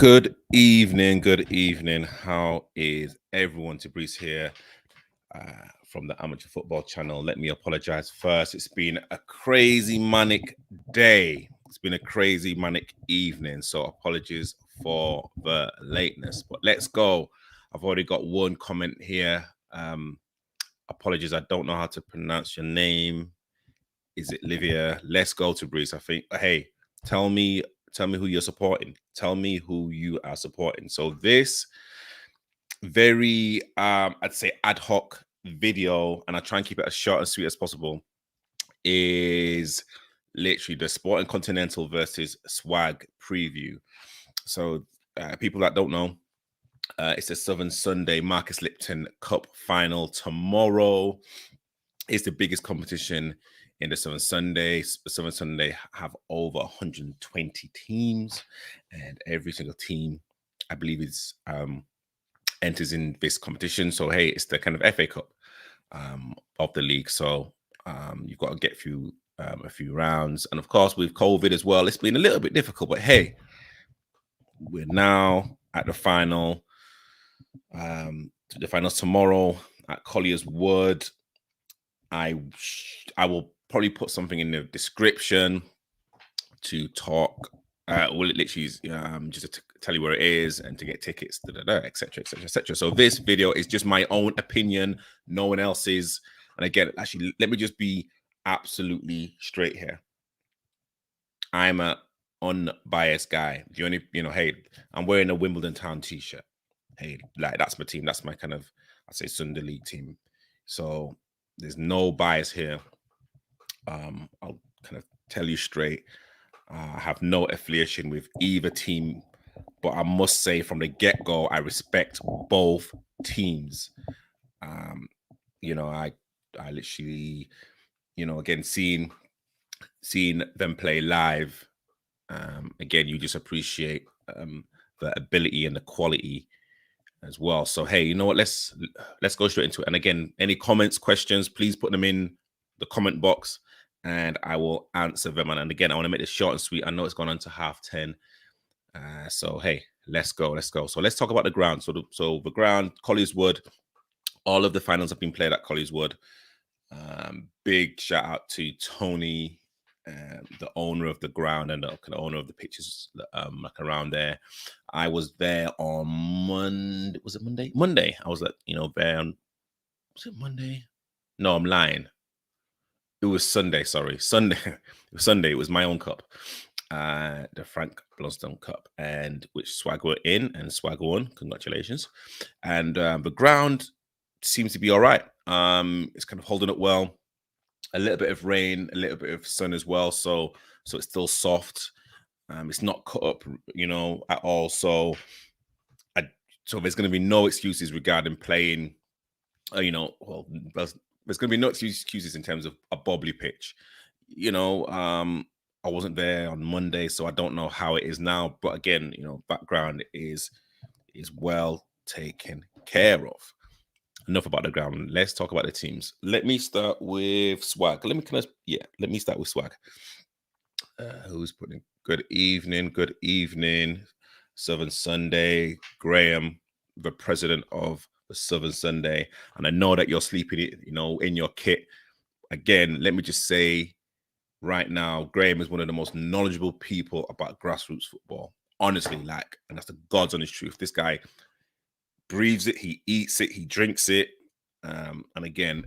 Good evening. Good evening. How is everyone? Tabriz here from the Amateur Football Channel. Let me apologize first. It's been a crazy manic day. It's been a crazy manic evening. So apologies for the lateness. But let's go. I've already got one comment here. Apologies. I don't know how to pronounce your name. Is it Livia? Let's go, Tabriz. I think. Hey, tell me who you're supporting. Tell me who you are supporting. So this very I'd say ad hoc video, and I try and keep it as short and sweet as possible, is literally the Sporting Continental versus Swag preview. So people that don't know, it's the Southern Sunday Marcus Lipton Cup final tomorrow. It's the biggest competition in the Southern Sunday. Southern Sunday have over 120 teams, and every single team, I believe, is enters in this competition. So hey, it's the kind of FA Cup of the league. So you've got to get through a few rounds, and of course with COVID as well, it's been a little bit difficult. But hey, we're now at the final. The finals tomorrow at Collier's Wood. I will probably put something in the description to talk. Well, it literally is just to tell you where it is and to get tickets, etc., etc., etc. So this video is just my own opinion, no one else's. And again, actually, let me just be absolutely straight here. I'm a unbiased guy. The only, hey, I'm wearing a Wimbledon Town t-shirt. Hey, like that's my team. That's my kind of, I'd say, Sunday League team. So there's no bias here. I'll kind of tell you straight. I have no affiliation with either team, but I must say from the get-go, I respect both teams. I literally, again, seeing them play live, again, you just appreciate the ability and the quality as well. So hey, you know what? Let's go straight into it. And again, any comments, questions, please put them in the comment box, and I will answer them. And again, I want to make this short and sweet. I know it's gone on to 10:30. So hey, let's go. So let's talk about the ground. So the ground, Collier's Wood. All of the finals have been played at Collier's Wood. Big shout out to Tony, the owner of the ground and the kind of owner of the pitches, like around there. I was there on Monday. Was it Monday? Monday. I was there on. Was it Monday? No, I'm lying. It was Sunday. Sorry, Sunday. It was Sunday. It was my own cup, the Frank Blonston Cup, and which Swag were in, and Swag won. Congratulations. And the ground seems to be all right. It's kind of holding up well. A little bit of rain, a little bit of sun as well. So it's still soft. It's not cut up, at all. So there's going to be no excuses regarding playing. There's going to be no excuses in terms of a bubbly pitch. I wasn't there on Monday, so I don't know how it is now. But again, background is well taken care of. Enough about the ground. Let's talk about the teams. Let me start with Swag. Let me start with Swag. Who's putting good evening, Southern Sunday. Graham, the president of the Southern Sunday. And I know that you're sleeping, in your kit. Again, let me just say right now, Graham is one of the most knowledgeable people about grassroots football. Honestly, and that's the God's honest truth. This guy breathes it, he eats it, he drinks it. And again,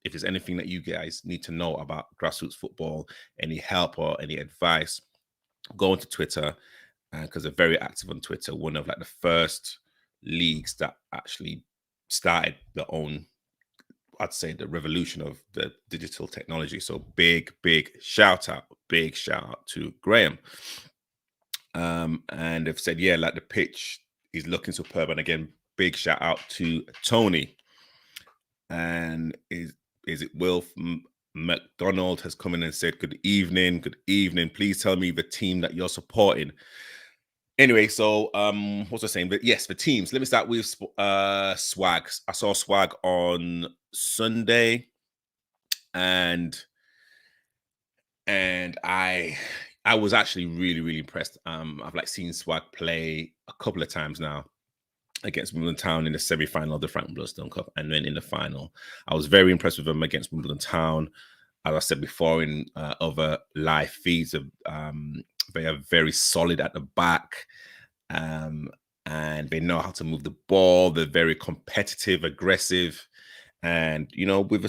if there's anything that you guys need to know about grassroots football, any help or any advice, go onto Twitter, because they're very active on Twitter. One of the first leagues that actually started their own, I'd say, the revolution of the digital technology. So big shout out to Graham. And they've said, the pitch is looking superb. And again, big shout out to Tony. And is it Will McDonald has come in and said, good evening. Please tell me the team that you're supporting. Anyway, so what's I saying? But yes, the teams. Let me start with Swag. I saw Swag on Sunday, and I I was actually really, really impressed. I've like seen Swag play a couple of times now against Wimbledon Town in the semi-final of the Frank Bloodstone Cup, and then in the final. I was very impressed with him against Wimbledon Town. As I said before in other live feeds, they are very solid at the back, and they know how to move the ball. They're very competitive, aggressive, and with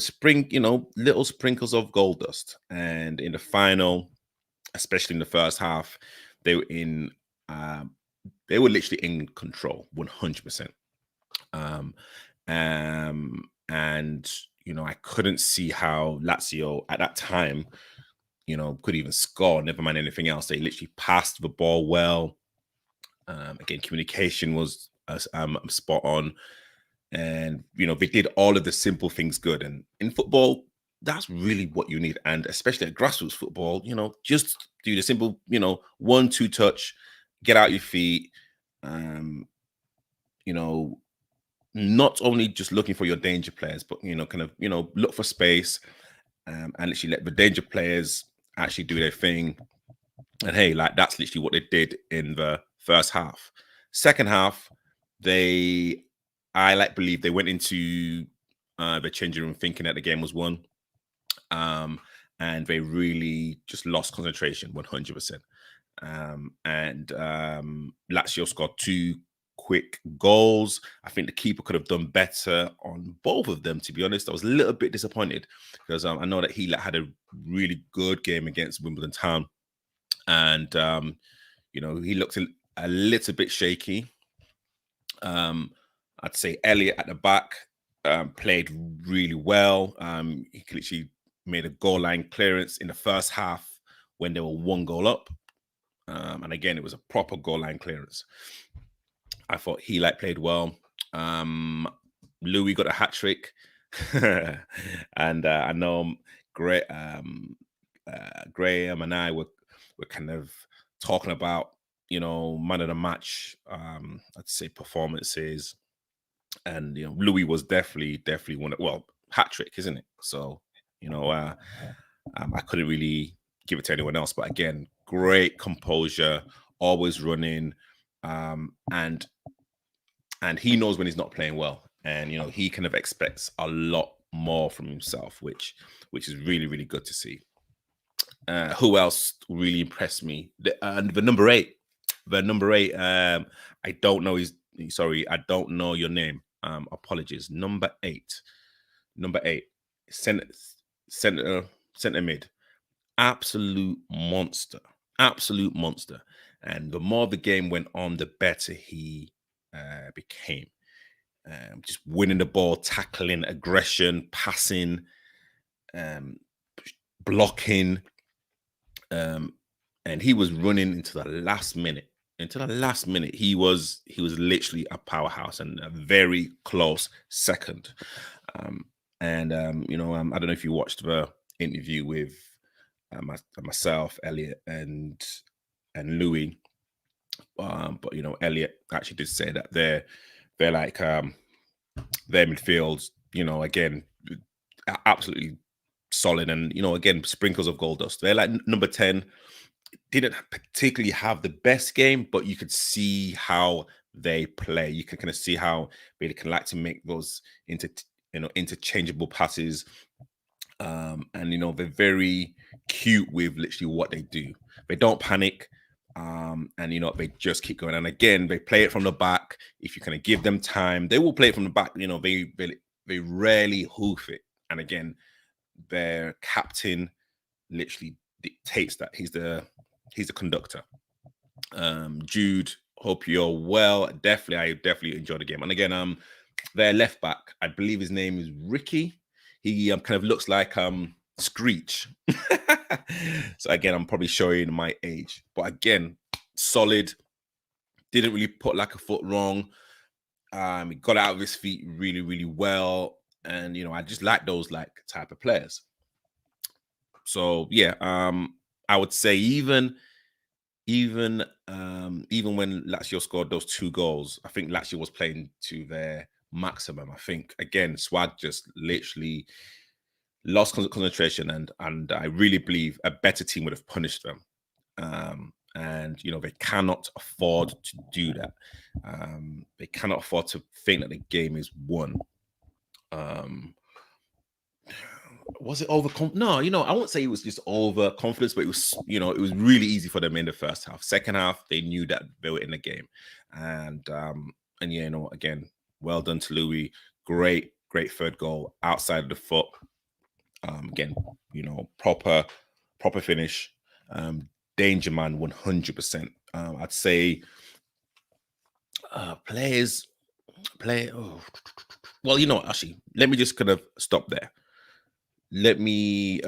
little sprinkles of gold dust. And in the final, especially in the first half, they were in. They were literally in control, 100%. And I couldn't see how Lazio at that time, could even score. Never mind anything else. They literally passed the ball well. Again, communication was spot on, and they did all of the simple things good. And in football, that's really what you need, and especially at grassroots football, just do the simple, 1-2 touch, get out your feet. Not only just looking for your danger players, but look for space, and literally let the danger players actually do their thing. And hey, like that's literally what they did in the first half. Second half, I believe they went into the changing room thinking that the game was won, and they really just lost concentration 100%. And Lazio scored 2 quick goals. I think the keeper could have done better on both of them, to be honest. I was a little bit disappointed because I know that he had a really good game against Wimbledon Town, and he looked a little bit shaky. I'd say Elliot at the back played really well. He literally made a goal line clearance in the first half when they were 1 goal up, and again it was a proper goal line clearance. I thought he played well. Louis got a hat trick, and I know Graham and I were kind of talking about man of the match. I'd say performances, and Louis was definitely one. Well, hat trick, isn't it? So I couldn't really give it to anyone else. But again, great composure, always running. And he knows when he's not playing well, and he kind of expects a lot more from himself, which is really, really good to see. Who else really impressed me? The number 8. I don't know I don't know your name. Apologies. Number 8. Center mid. Absolute monster. And the more the game went on, the better he became. Just winning the ball, tackling, aggression, passing, blocking, and he was running into the last minute. He was literally a powerhouse and a very close second. I don't know if you watched the interview with myself, Elliot, and Louis. But Elliot actually did say that they're like their midfield, again, absolutely solid, and again, sprinkles of gold dust. They're like number 10. Didn't particularly have the best game, but you could see how they play. You can kind of see how they can like to make those interchangeable passes. And they're very cute with literally what they do. They don't panic. And they just keep going. And again, they play it from the back. If you kind of give them time, they will play it from the back. They rarely hoof it. And again, their captain literally dictates that. He's the conductor. Jude, hope you're well. I definitely enjoyed the game. And again, their left back, I believe his name is Ricky. He kind of looks like Screech. So again, I'm probably showing my age, but again, solid. Didn't really put a foot wrong. He got out of his feet really, really well, and I just like those type of players. So yeah, I would say even when Lazio scored those 2 goals, I think Lazio was playing to their maximum. I think again, Swag just literally lost concentration, and I really believe a better team would have punished them. And they cannot afford to do that. They cannot afford to think that the game is won. Was it No, I won't say it was just overconfidence, but it was, it was really easy for them in the first half. Second half, they knew that they were in the game, and yeah, again, well done to Louis. Great third goal outside of the foot. Again, proper finish. Danger man, 100%. I'd say players play. Oh, well, actually, let me just kind of stop there. Let me,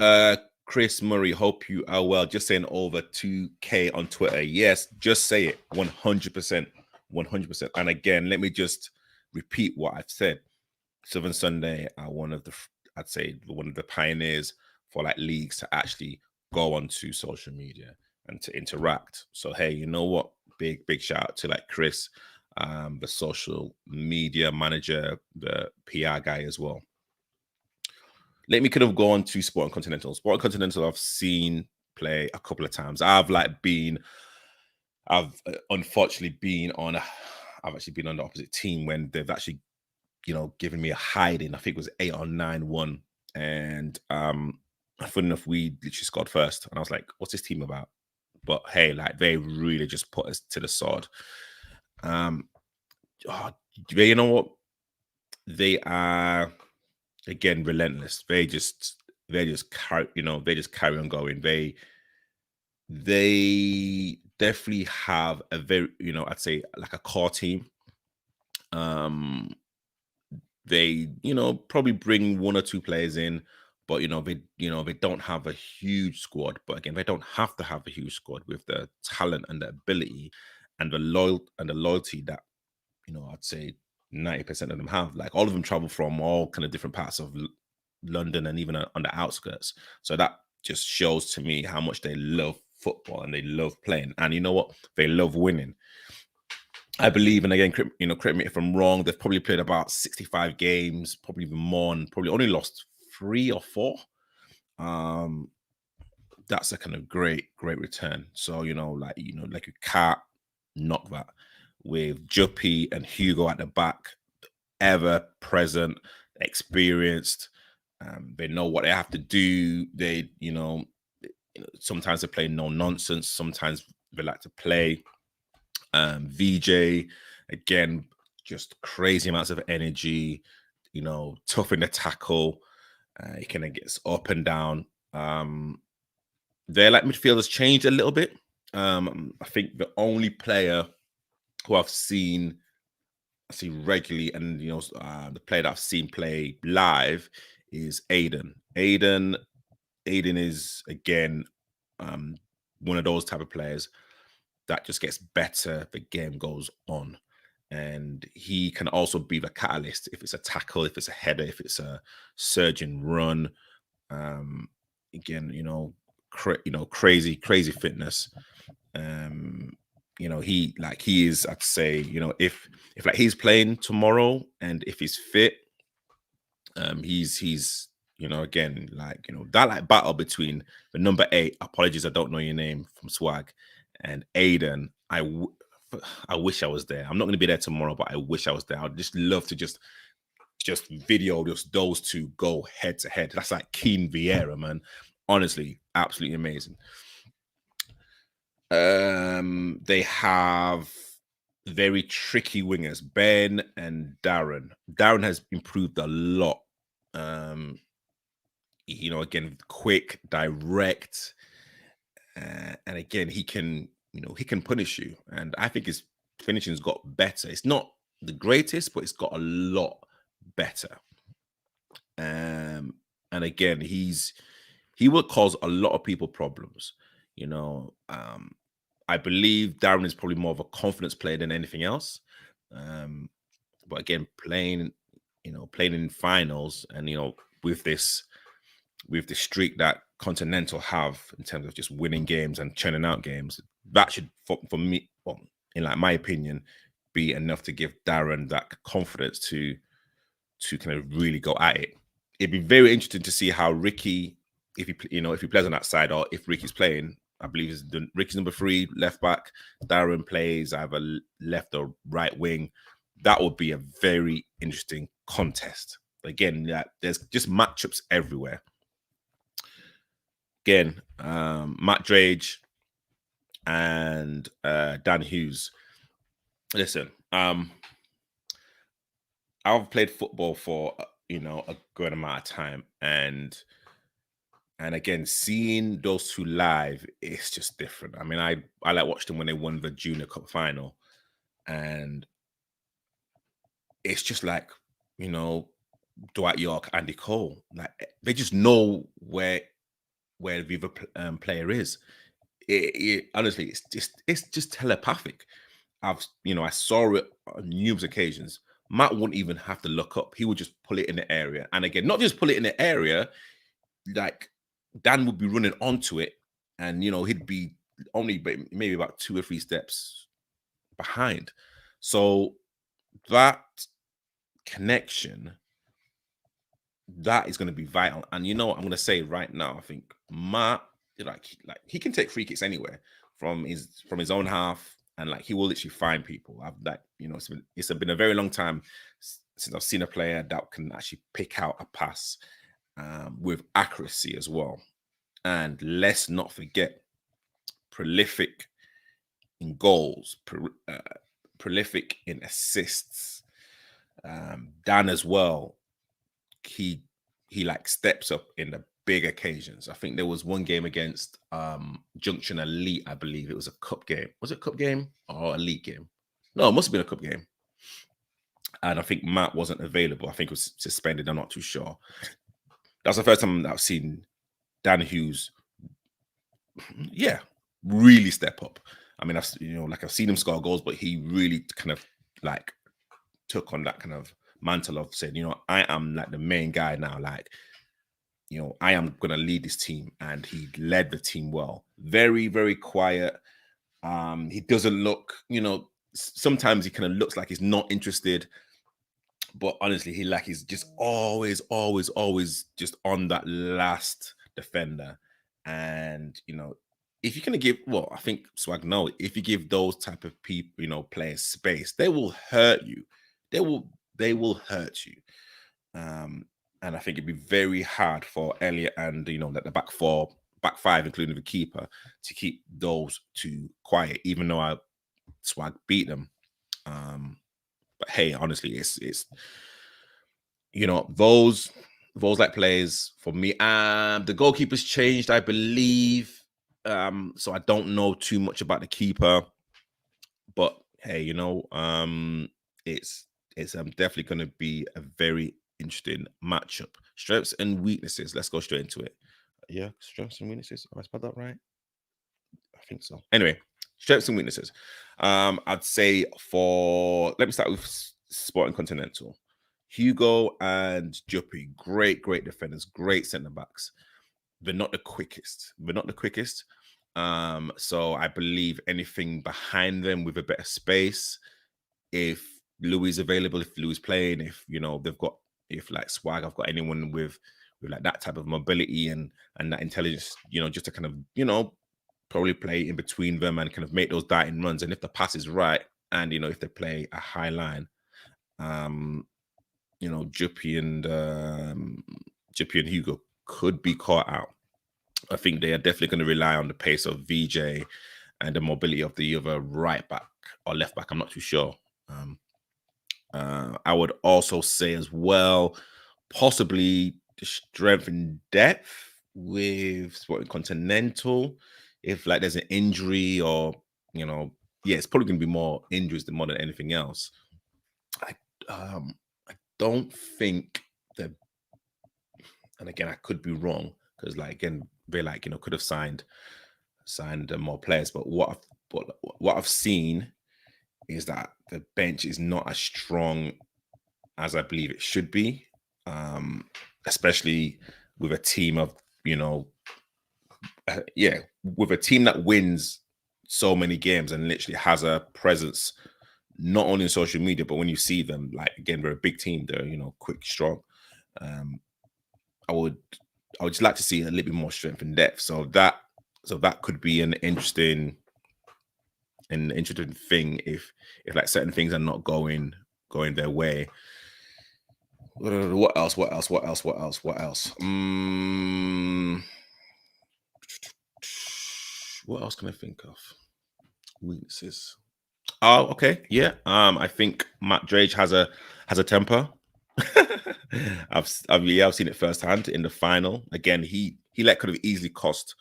Chris Murray, hope you are well. Just saying over 2K on Twitter. Yes, just say it. 100%. 100%. And again, let me just repeat what I've said. Southern Sunday are I'd say one of the pioneers for like leagues to actually go onto social media and to interact. So, hey, you know what? Big shout out to like Chris, the social media manager, the PR guy as well. Let me kind of go on to Sport and Continental. Sport and Continental, I've seen play a couple of times. I've unfortunately been on. I've actually been on the opposite team when they've actually, given me a hiding. I think it was 8 or 9-1, and funny enough, we literally scored first, and I was like, "What's this team about?" But hey, like they really just put us to the sword. You know what? They are, again, relentless. They just carry, they just carry on going. They definitely have a very, I'd say like a core team. They, probably bring 1 or 2 players in, but they don't have a huge squad. But again, they don't have to have a huge squad with the talent and the ability and the loyalty that, I'd say 90% of them have. Like all of them travel from all kind of different parts of London and even on the outskirts. So that just shows to me how much they love football and they love playing. And you know what? They love winning. I believe, and again, correct me if I'm wrong, they've probably played about 65 games, probably even more, and probably only lost 3 or 4. That's a kind of great return. So, like you can't knock that. With Juppy and Hugo at the back, ever present, experienced. They know what they have to do. They, sometimes they play no nonsense. Sometimes they like to play. VJ, again, just crazy amounts of energy. Tough in the tackle. He kind of gets up and down. Their like midfielders changed a little bit. I think the only player who I've seen regularly, and the player that I've seen play live is Aiden. Aiden is again one of those type of players that just gets better the game goes on, and he can also be the catalyst if it's a tackle, if it's a header, if it's a surging run. Again, crazy fitness. He is, I'd say, if like he's playing tomorrow and if he's fit, he's again, that like battle between the number 8, apologies I don't know your name, from Swag, and Aiden. I wish I was there. I'm not going to be there tomorrow, but I wish I was there. I'd just love to just video those two go head to head. That's like Keen Vieira, man. Honestly, absolutely amazing. They have very tricky wingers, Ben and Darren. Darren has improved a lot. Again, quick, direct, and again, he can punish you. And I think his finishing's got better. It's not the greatest, but it's got a lot better. And again, he will cause a lot of people problems. I believe Darren is probably more of a confidence player than anything else. But again, playing in finals, and with this streak that Continental have in terms of just winning games and churning out games, that should, for me, well, in like my opinion, be enough to give Darren that confidence to kind of really go at it. It'd be very interesting to see how Ricky, if he plays on that side, or if Ricky's playing, I believe is Ricky's number 3 left back. Darren plays either left or right wing. That would be a very interesting contest. Again, there's just matchups everywhere. Again, Matt Drage and Dan Hughes. Listen, I've played football for a good amount of time, and again, seeing those two live, it's just different. I mean, I like watched them when they won the Junior Cup final, and it's just like, Dwight York, Andy Cole. Like, they just know where the other player is. Honestly, it's just telepathic. I saw it on numerous occasions. Matt wouldn't even have to look up. He would just pull it in the area. And again, not just pull it in the area, like Dan would be running onto it, and he'd be only maybe about 2 or 3 steps behind. So that connection, that is going to be vital. And I'm going to say right now, I think Matt, like he can take free kicks anywhere from his own half, and like he will literally find people. It's been a very long time since I've seen a player that can actually pick out a pass with accuracy as well. And let's not forget, prolific in goals, prolific in assists. Dan as well, he like steps up in the big occasions. I think there was one game against Junction Elite, I believe it was a cup game. Was it a cup game or a league game? No, it must have been a cup game. And I think Matt wasn't available. I think it was suspended. I'm not too sure. That's the first time that I've seen Dan Hughes, really step up. I mean, I've seen him score goals, but he really kind of like took on that kind of mantle of saying, I am like the main guy now. Like, I am going to lead this team, and he led the team well. Very, very quiet. He doesn't look, sometimes he kind of looks like he's not interested, but honestly, he's just always just on that last defender. And, if you're going to give, I think Swag, no, if you give those type of people, players space, they will hurt you. They will hurt you. And I think it'd be very hard for Elliot and, the back 5, including the keeper, to keep those two quiet, even though Swag beat them. But hey, honestly, it's those like plays for me. The goalkeeper's changed, I believe. So I don't know too much about the keeper, but hey, it's definitely going to be a very interesting matchup. Strengths and weaknesses. Let's go straight into it. Yeah, strengths and weaknesses. Have I spelled that right? I think so. Anyway, strengths and weaknesses. I'd say let me start with Sporting Continental. Hugo and Juppy, great defenders, great centre backs. They're not the quickest. So I believe anything behind them with a better space, if Louis is available, if Louis is playing, if if like Swag, I've got anyone with like that type of mobility and that intelligence, just to kind of, probably play in between them and kind of make those darting runs. And if the pass is right, and if they play a high line, Juppy and Hugo could be caught out. I think they are definitely going to rely on the pace of VJ and the mobility of the other right back or left back. I'm not too sure. I would also say as well, possibly the strength and depth with Sporting Continental. If like there's an injury or, it's probably going to be more injuries than more than anything else. I don't think that, and again, I could be wrong, because like, again, they could have signed more players, but what I've seen is that the bench is not as strong as I believe it should be, especially with a team of with a team that wins so many games and literally has a presence not only in social media, but when you see them, like, again, they're a big team. They're quick, strong. I would just like to see a little bit more strength and depth. So that So that could be an interesting thing if like certain things are not going their way. What else? What else can I think of? Weaknesses. Oh, okay. Yeah. I think Matt Drage has a temper. I've seen it firsthand in the final. Again, he could have easily cost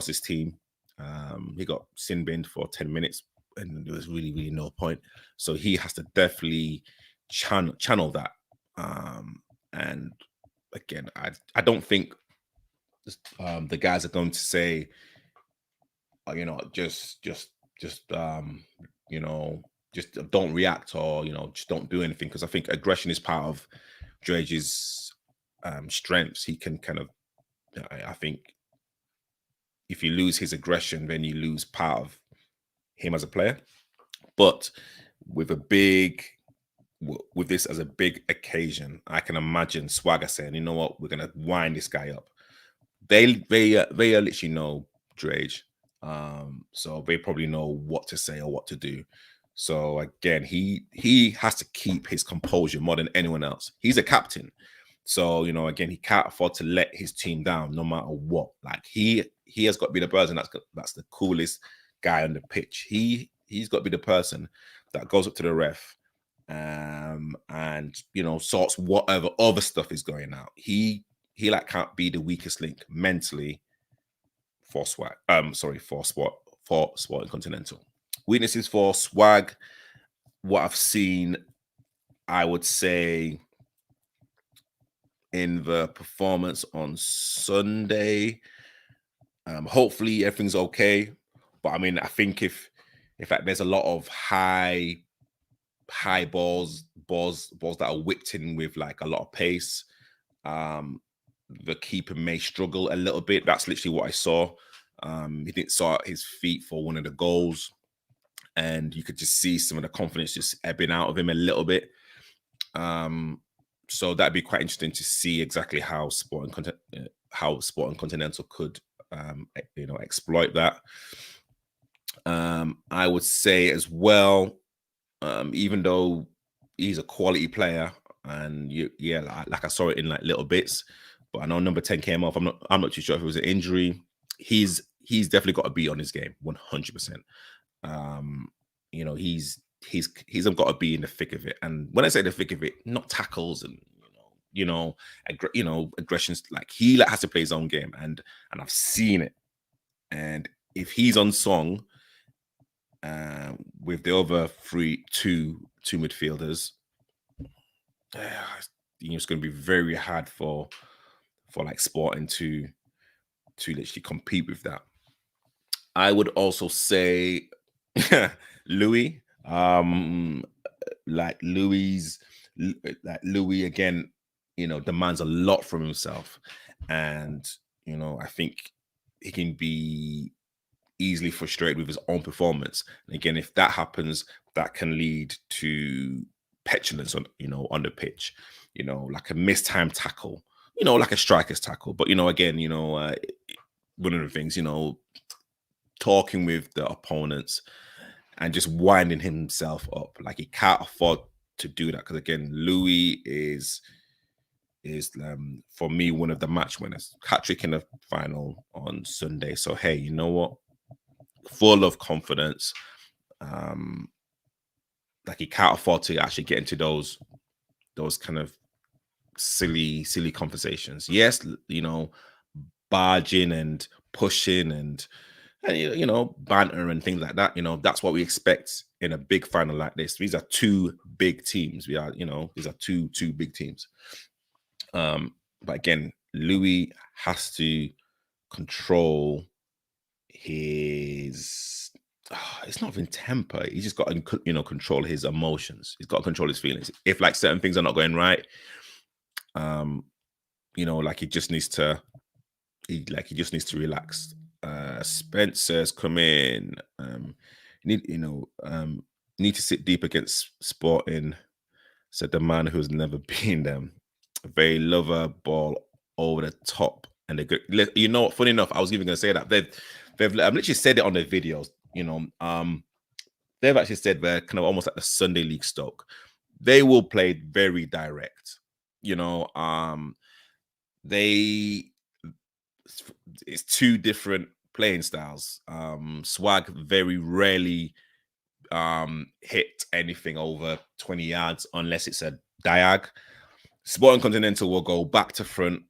his team. He got sin binned for 10 minutes and there was really no point. So he has to definitely channel that. And again, I don't think the guys are going to say, just you know, just don't react, or just don't do anything, because I think aggression is part of Drage's strengths. He can kind of, I think, if you lose his aggression, then you lose part of him as a player. But with with this as a big occasion, I can imagine Swagger saying, "You know what? We're gonna wind this guy up." They literally know Drage, so they probably know what to say or what to do. So again, he has to keep his composure more than anyone else. He's a captain, so again, he can't afford to let his team down no matter what. Like he has got to be the person that's the coolest guy on the pitch. He's got to be the person that goes up to the ref, and sorts whatever other stuff is going out. He like can't be the weakest link mentally for Swag. For Sporting Continental. Weaknesses for Swag. What I've seen, I would say, in the performance on Sunday. Hopefully everything's okay. But I mean, I think if like there's a lot of high balls that are whipped in with like a lot of pace, the keeper may struggle a little bit. That's literally what I saw. He didn't start his feet for one of the goals, and you could just see some of the confidence just ebbing out of him a little bit. So that'd be quite interesting to see exactly how Sporting Continental could exploit that. I would say as well, even though he's a quality player, and like I saw it in like little bits, but I know number 10 came off. I'm not too sure if it was an injury. He's definitely got to be on his game 100%. He's got to be in the thick of it. And when I say the thick of it, not tackles and aggressions. Like he has to play his own game, and I've seen it. And if he's on song with the other two midfielders, it's going to be very hard for like Sporting to literally compete with that. I would also say Louis, like Louis again, demands a lot from himself, and I think he can be easily frustrated with his own performance. And again, if that happens, that can lead to petulance on the pitch, like a mistimed tackle, like a striker's tackle. But again, one of the things, talking with the opponents and just winding himself up. Like he can't afford to do that, because again, Louis is for me one of the match winners. Hat-trick in the final on Sunday. So hey, you know what? Full of confidence. Like he can't afford to actually get into those kind of silly conversations. Yes, barging and pushing and banter and things like that. That's what we expect in a big final like this. These are two big teams. These are two big teams. But again, Louis has to control his it's not even temper. He's just got to control his emotions. He's got to control his feelings. If like certain things are not going right, like he just needs to relax. Spencer's come in. Need to sit deep against Sporting, said the man who's never been them. They love a ball over the top, and they good. Funny enough, I was even going to say that they've literally said it on their videos. They've actually said they're kind of almost like the Sunday League Stoke. They will play very direct. They it's two different playing styles. Swag very rarely hit anything over 20 yards unless it's a diag. Sporting Continental will go back to front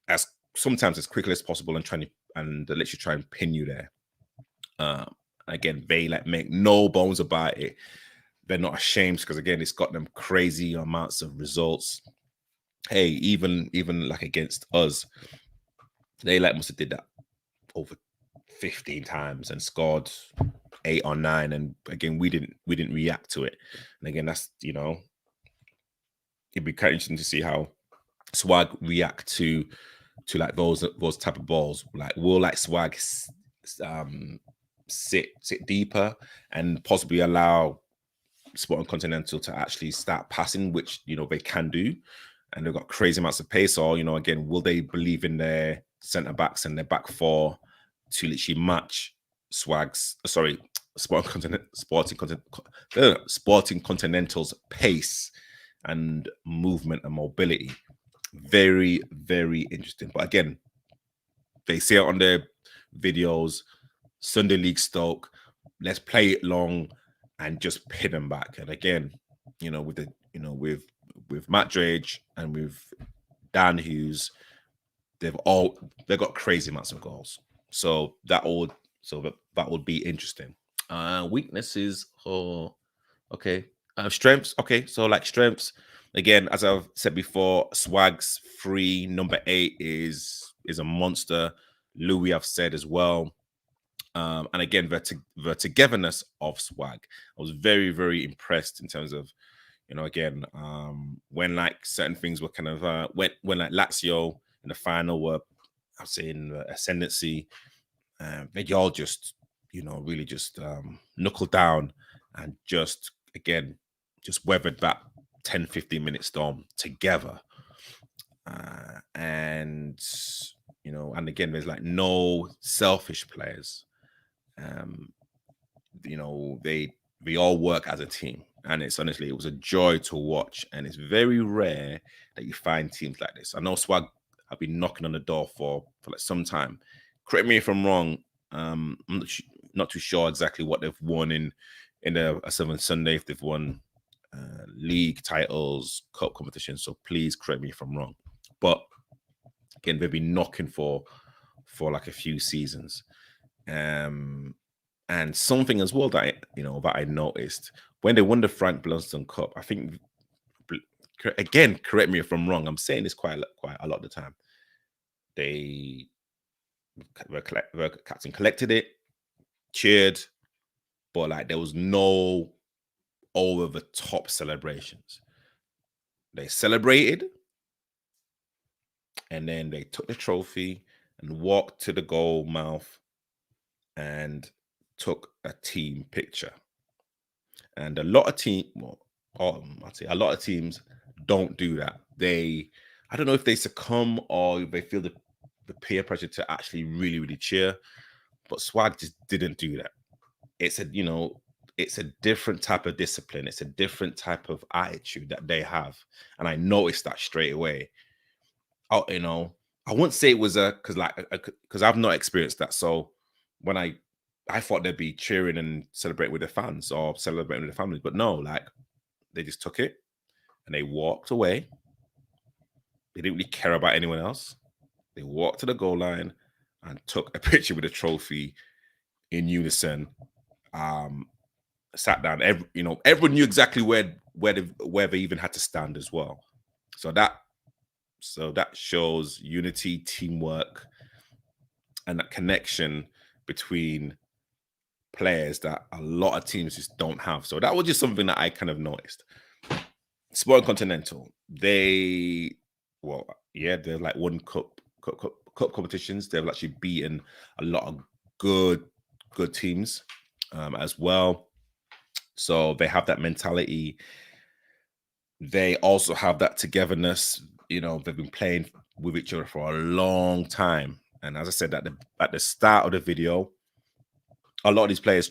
as sometimes as quickly as possible and literally try and pin you there. Again, they make no bones about it. They're not ashamed because again, it's got them crazy amounts of results. Hey, even like against us, they must have did that over 15 times and scored 8 or 9. And again, we didn't react to it. And again, that's it'd be quite interesting to see how Swag react to like those type of balls. Like will like Swag sit deeper and possibly allow Sporting Continental to actually start passing, which they can do, and they've got crazy amounts of pace. Or again, will they believe in their centre backs and their back four to literally match Sporting Continental's pace and movement and mobility? Very, very interesting. But again, they say it on their videos, Sunday League Stoke, let's play it long and just pin them back. And again, with Matt Drage and with Dan Hughes, they've got crazy amounts of goals. So that would be interesting. Weaknesses or strengths. Okay, so like strengths, again, as I've said before, Swag's free number 8 is a monster. Louis, I've said as well. And again, the togetherness of Swag, I was very, very impressed in terms of, again, when like certain things were kind of when like Lazio in the final were, I'd say, in the ascendancy, they all just really just knuckled down and just weathered that 10-15 minute storm together. And again, there's like no selfish players. They all work as a team, and it was a joy to watch. And it's very rare that you find teams like this. I know Swag have been knocking on the door for like some time. Correct me if I'm wrong. I'm not too sure exactly what they've won in a 7 Sunday, if they've won league titles, cup competitions. So please correct me if I'm wrong. But again, they've been knocking for like a few seasons. And something as well that I noticed when they won the Frank Blunston Cup, I think, again, correct me if I'm wrong, I'm saying this quite a lot of the time, the captain collected it, cheered, but like there was no over the top celebrations. They celebrated, and then they took the trophy and walked to the goal mouth and took a team picture. And a lot of I'd say a lot of teams don't do that. I don't know if they succumb or they feel the peer pressure to actually really, really cheer, but Swag just didn't do that. It's a different type of discipline. It's a different type of attitude that they have. And I noticed that straight away. I wouldn't say it was because I've not experienced that. So when I thought they'd be cheering and celebrating with their fans or celebrating with their families, but no, like they just took it and they walked away. They didn't really care about anyone else. They walked to the goal line and took a picture with a trophy in unison. Sat down. Everyone knew exactly where they even had to stand as well. So that shows unity, teamwork, and that connection between players that a lot of teams just don't have. So that was just something that I kind of noticed. Sporting Continental, they've like won cup competitions. They've actually beaten a lot of good teams as well. So they have that mentality. They also have that togetherness. They've been playing with each other for a long time. And as I said at the start of the video, a lot of these players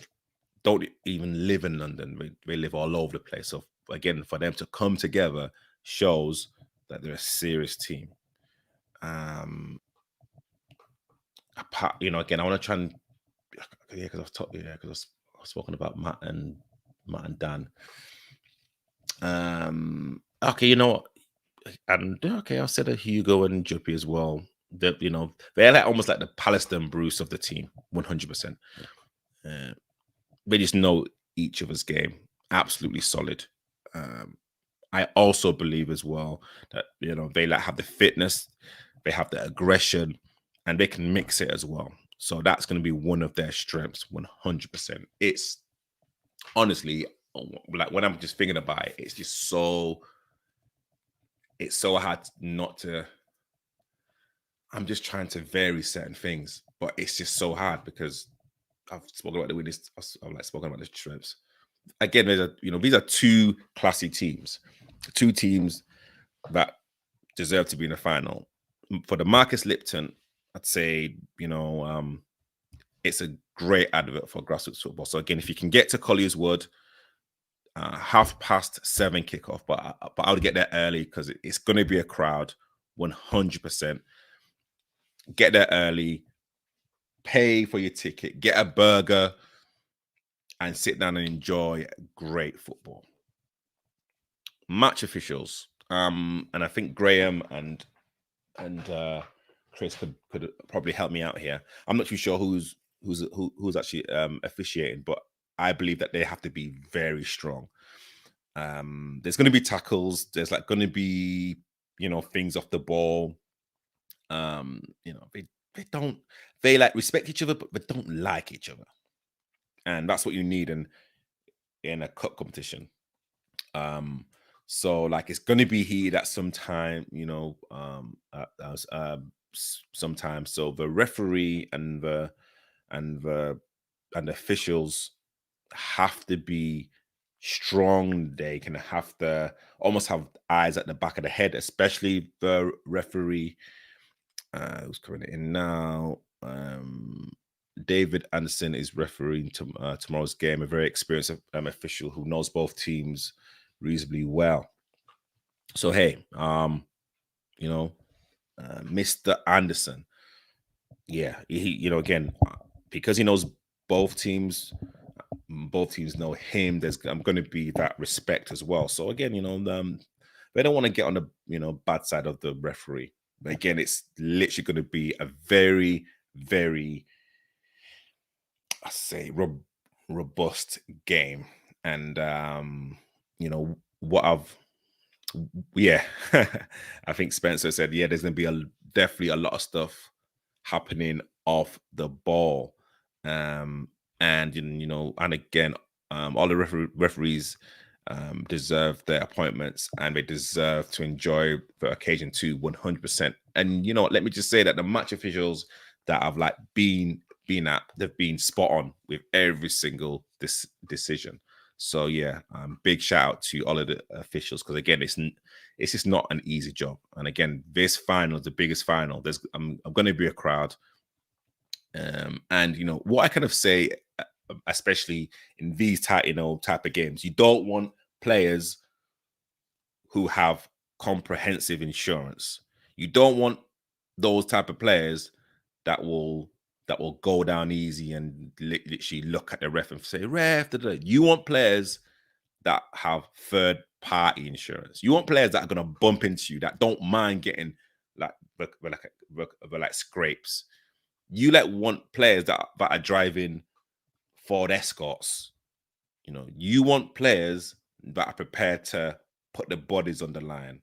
don't even live in London. They live all over the place. So again, for them to come together shows that they're a serious team. Apart, again, I want to try and because I've spoken about Matt and Dan. Okay, you know what? And okay, I said Hugo and Juppy as well. They're like almost like the Palestine Bruce of the team, 100%. They just know each other's game, absolutely solid. I also believe as well that they like have the fitness, they have the aggression, and they can mix it as well. So that's going to be one of their strengths, 100%. It's honestly, like when I'm just thinking about it, it's just it's so hard not to. I'm just trying to vary certain things, but it's just so hard because I've spoken about the weirdest. I've like spoken about the strengths. Again, these are two classy teams, two teams that deserve to be in the final. For the Marcus Lipton, I'd say it's a great advert for grassroots football. So again, if you can get to Colliers Wood, 7:30 kickoff, but I would get there early because it's going to be a crowd, 100%. Get there early, pay for your ticket, get a burger, and sit down and enjoy great football. Match officials, and I think Graham and Chris could probably help me out here. I'm not too sure who's actually officiating, but I believe that they have to be very strong. There's going to be tackles. There's like going to be things off the ball. They like respect each other, but they don't like each other, and that's what you need in a cup competition. So like it's going to be heated at some time, sometimes. So the referee and the officials have to be strong. They can have to almost have eyes at the back of the head, especially the referee who's coming in now. David Anderson is refereeing tomorrow's game, a very experienced official who knows both teams reasonably well. So hey, Mr. Anderson, yeah, he again, because he knows both teams know him. There's going to be that respect as well. So again, they don't want to get on the bad side of the referee. But again, it's literally going to be a very, very, I say, robust game. And I think Spencer said, there's going to be definitely a lot of stuff happening off the ball. And again, all the referees deserve their appointments and they deserve to enjoy the occasion too, 100%. And let me just say that the match officials that I've like been at, they've been spot on with every single decision. So big shout out to all of the officials, because again, it's just not an easy job. And again, this final is the biggest final. I'm going to be a crowd. And what I kind of say, especially in these type of games, you don't want players who have comprehensive insurance. You don't want those type of players that will go down easy and literally look at the ref and say, "Ref." You want players that have third-party insurance. You want players that are going to bump into you, that don't mind getting like scrapes. You want players that are driving Ford Escorts. You want players that are prepared to put the bodies on the line,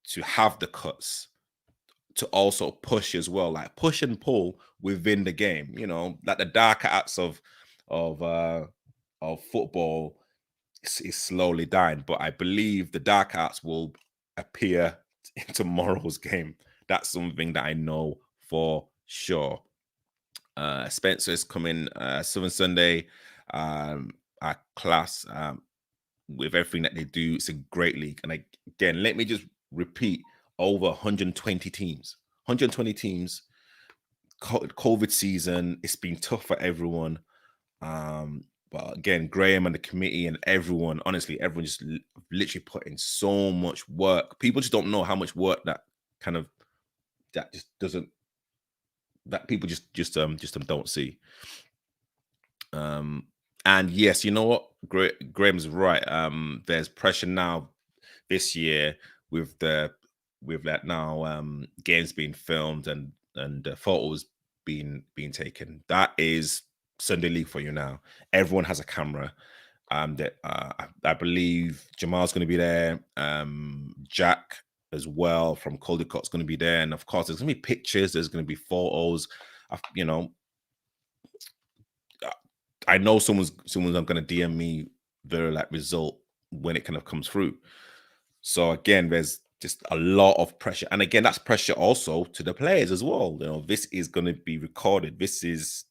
to have the cuts, to also push as well, like push and pull within the game. Like the darker acts of football is slowly dying, but I believe the dark arts will appear in tomorrow's game. That's something that I know for sure. Spencer is coming Southern Sunday. Our class, with everything that they do, it's a great league. And again, let me just repeat, over 120 teams. COVID season. It's been tough for everyone. But again, Graham and the committee and everyone, honestly, everyone just literally put in so much work. People just don't know how much work that kind of that just doesn't that people just don't see. And yes, you know what, Graham's right. There's pressure now this year with that now games being filmed and photos being taken. That is Sunday League for you now. Everyone has a camera. That I believe Jamal's going to be there. Jack as well from Caldicott's going to be there, and of course there's going to be pictures. There's going to be photos. You know, I know someone's going to DM me the like result when it kind of comes through. So again, there's just a lot of pressure, and again, that's pressure also to the players as well. You know, this is going to be recorded. This is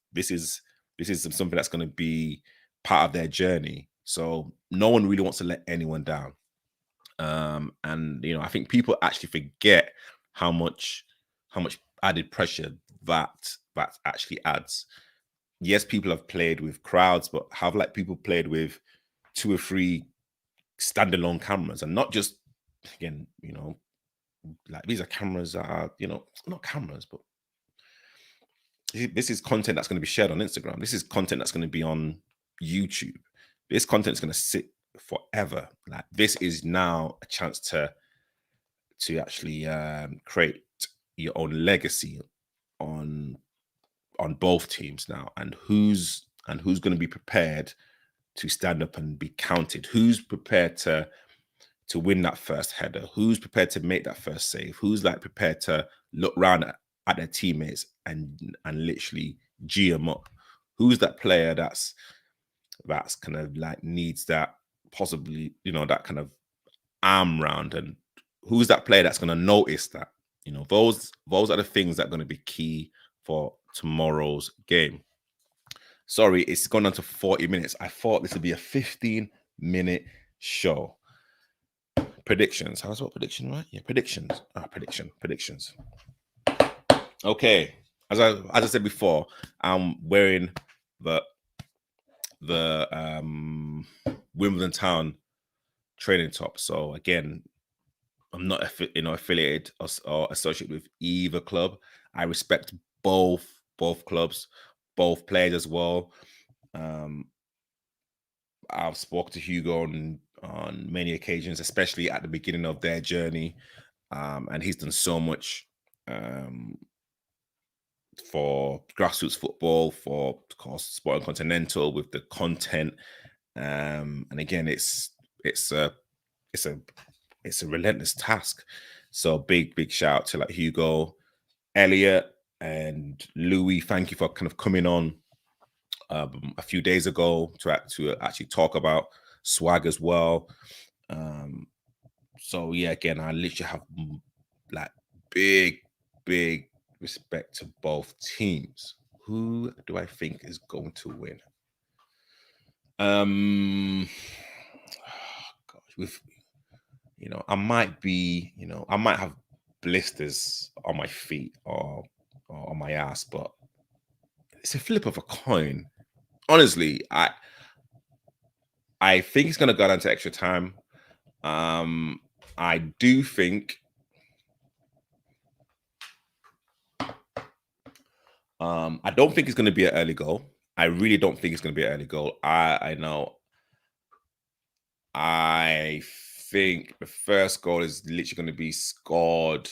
something that's going to be part of their journey. So no one really wants to let anyone down. And you know, I think people actually forget how much added pressure that actually adds. Yes, people have played with crowds, but have like people played with 2 or 3 standalone cameras, and not just, again, you know, like these are cameras that are, you know, not cameras, but this is content that's going to be shared on Instagram. This is content that's going to be on YouTube. This content is going to sit forever. Like, this is now a chance to actually create your own legacy on both teams now, and who's going to be prepared to stand up and be counted, who's prepared to win that first header, who's prepared to make that first save, who's like prepared to look around at their teammates and literally G them up, who's that player that's kind of like needs that, possibly, you know, that kind of arm round, and who's that player that's going to notice that. You know, those are the things that are going to be key for tomorrow's game. Sorry, it's gone on to 40 minutes. I thought this would be a 15-minute show. Predictions. How's what prediction, right? Yeah, predictions. Predictions. Okay. As I said before, I'm wearing the Wimbledon Town training top. So again, I'm not affiliated or associated with either club. I respect both clubs, both players as well. I've spoken to Hugo on many occasions, especially at the beginning of their journey, and he's done so much for grassroots football, for, of course, Sport and Continental with the content, and again, it's a relentless task. So big shout out to like Hugo, Elliot, and Louis. Thank you for kind of coming on a few days ago to actually talk about swag as well. So yeah, again, I literally have like big respect to both teams. Who do I think is going to win? Gosh, with, you know, I might have blisters on my feet or on my ass, but it's a flip of a coin. Honestly, I think it's going to go down to extra time. I do think I don't think it's going to be an early goal. I really don't think it's going to be an early goal. I know. I think the first goal is literally going to be scored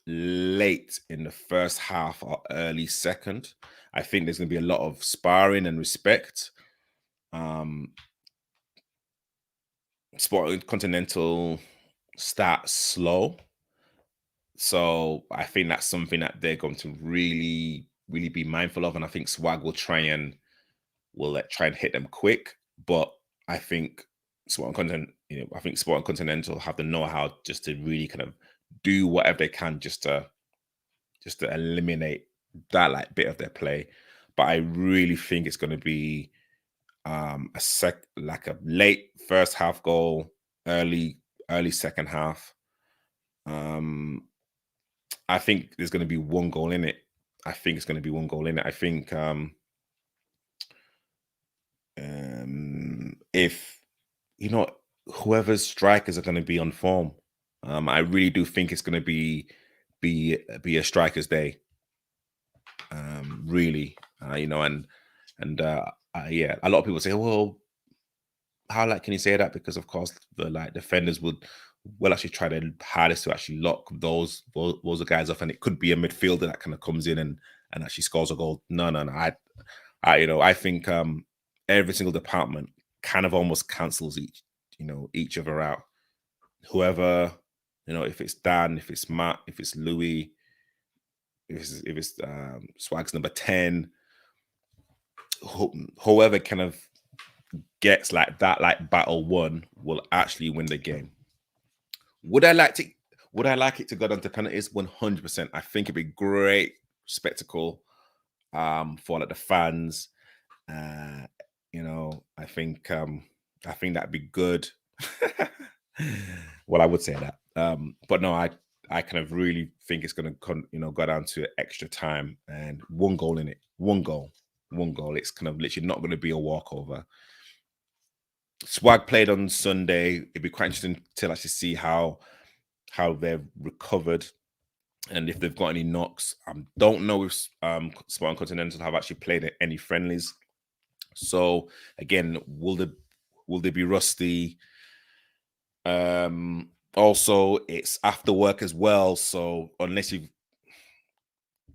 late in the first half or early second. I think there's going to be a lot of sparring and respect. Sport Continental start slow, so I think that's something that they're going to really be mindful of, and I think Swag will try and hit them quick. But I think Sport and Continental have the know-how just to really kind of do whatever they can just to eliminate that like bit of their play. But I really think it's going to be a late first half goal, early second half. I think there's going to be one goal in it. I think it's going to be one goal in it. I think if whoever's strikers are going to be on form, I really do think it's going to be a strikers' day. Really, yeah, a lot of people say, well, how can you say that? Because of course the defenders will actually try their hardest to actually lock those guys off, and it could be a midfielder that kind of comes in and actually scores a goal. No. I think every single department kind of almost cancels each other out. Whoever, if it's Dan, if it's Matt, if it's Louis, if it's Swag's number 10, whoever kind of gets that battle won will actually win the game. Would I like it to go down to penalties? 100%. I think it'd be great spectacle for the fans. I think that'd be good. Well, I would say that. But no, I kind of really think it's going to go down to extra time and one goal in it. One goal. It's kind of literally not going to be a walkover. Swag played on Sunday. It'd be quite interesting to actually see how they've recovered and if they've got any knocks. Don't know if Sport and Continental have actually played any friendlies. So again, will they be rusty? Also, it's after work as well. So unless you've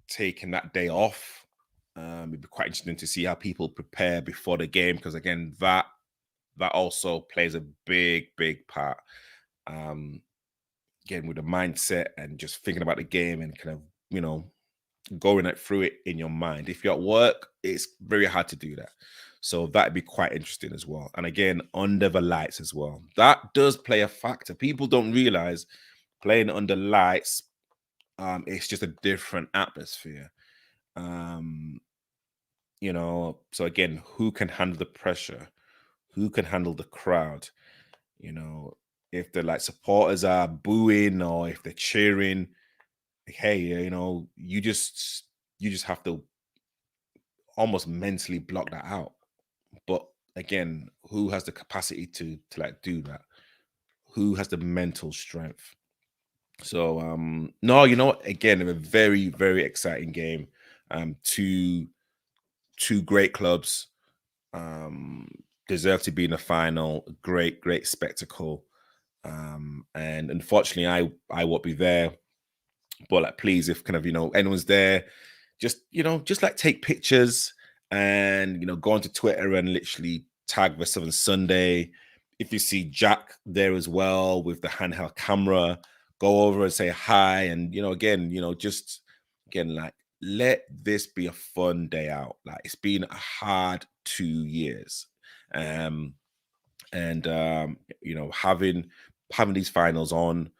taken that day off, it'd be quite interesting to see how people prepare before the game, because again, that also plays a big part. Again, with the mindset and just thinking about the game and kind of going through it in your mind. If you're at work, it's very hard to do that. So that'd be quite interesting as well. And again, under the lights as well. That does play a factor. People don't realize playing under lights, it's just a different atmosphere. So again, who can handle the pressure? Who can handle the crowd? If the supporters are booing or if they're cheering, hey, you just have to almost mentally block that out. But again, who has the capacity to do that? Who has the mental strength? So no, again, a very, very exciting game. Two great clubs deserve to be in the final. Great spectacle. And unfortunately I won't be there. But please, if kind of anyone's there, just take pictures and go onto Twitter and literally tag the Southern Sunday. If you see Jack there as well with the handheld camera, go over and say hi. And just let this be a fun day out. It's been a hard 2 years. And having these finals on.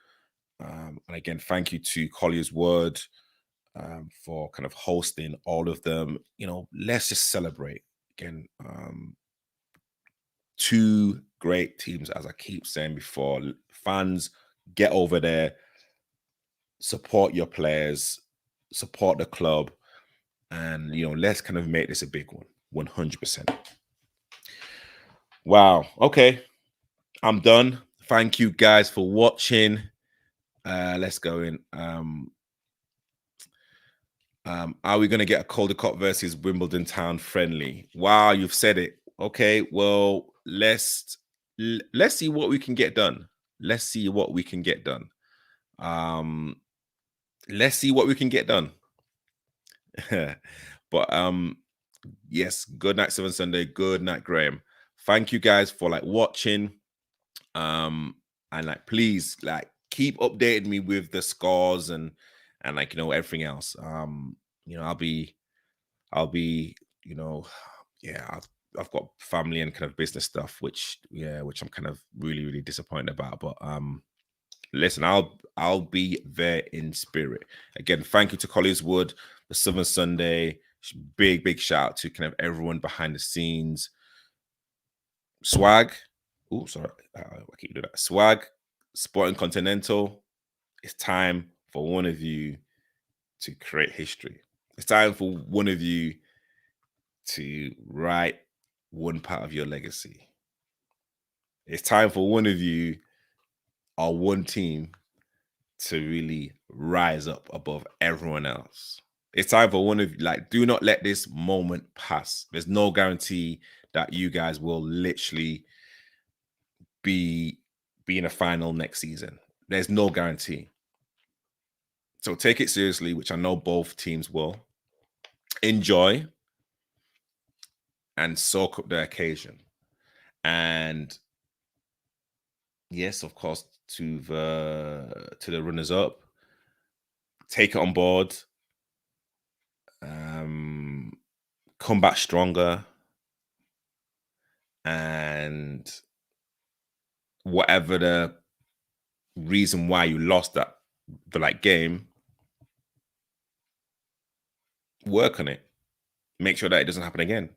And again, thank you to Collier's Word for kind of hosting all of them. Let's just celebrate again. Two great teams, as I keep saying before. Fans, get over there, support your players, support the club, and let's kind of make this a big one. 100%. Wow. Okay, I'm done. Thank you guys for watching. Let's go in. Are we going to get a Calder Cup versus Wimbledon Town friendly? Wow, you've said it. Okay, well, let's see what we can get done. Let's see what we can get done. Let's see what we can get done. But yes, good night, Southern Sunday. Good night, Graham. Thank you guys for watching. And please keep updating me with the scores and everything else. I'll be I've got family and kind of business stuff which I'm kind of really disappointed about, but listen, I'll be there in spirit. Again, thank you to Collier's Wood, the Southern Sunday. Big shout out to kind of everyone behind the scenes. Swag. Oh, sorry, I keep doing that. Swag, Sport and Continental. It's time for one of you to create history. It's time for one of you to write one part of your legacy. It's time for one of you or one team to really rise up above everyone else. It's time for one of like, do not let this moment pass. There's no guarantee that you guys will literally be in a final next season. There's no guarantee. So take it seriously, which I know both teams will. Enjoy and soak up the occasion. And yes, of course, to the runners up, take it on board. Come back stronger, and whatever the reason why you lost the game, work on it. Make sure that it doesn't happen again,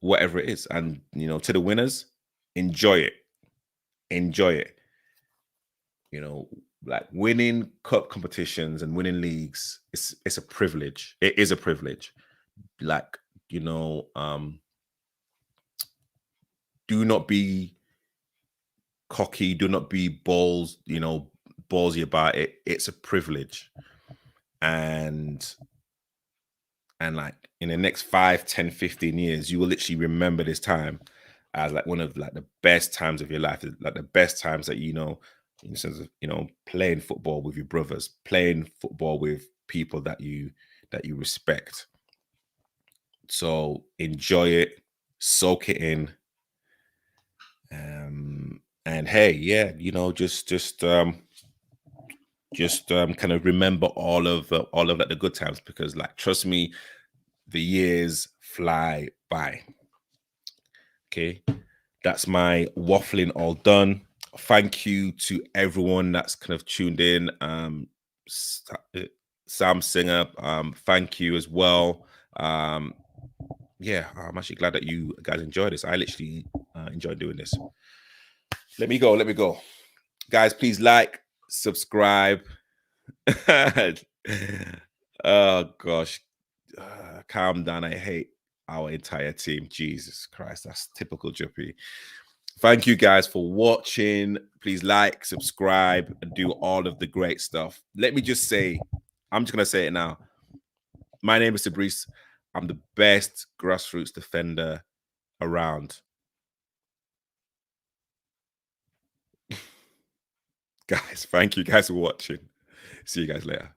whatever it is. And to the winners, enjoy it. Enjoy it. Like winning cup competitions and winning leagues, it's a privilege. It is a privilege. Like, do not be cocky, do not be ballsy about it. It's a privilege. And like in the next 5, 10, 15 years, you will literally remember this time as like one of like the best times of your life, like the best times that in the sense of playing football with your brothers, playing football with people that you respect. So enjoy it, soak it in, and hey, yeah, just kind of remember all of like the good times, because like, trust me, the years fly by. Okay, that's my waffling all done. Thank you to everyone that's kind of tuned in. Sam Singer, thank you as well. Yeah, I'm actually glad that you guys enjoyed this. I literally enjoyed doing this. Let me go. Guys, please like, subscribe. Oh gosh, calm down. I hate our entire team. Jesus Christ, that's typical Juppy. Thank you guys for watching. Please like, subscribe, and do all of the great stuff. Let me just say, I'm just gonna say it now. My name is Fabrice. I'm the best grassroots defender around. Guys, thank you guys for watching. See you guys later.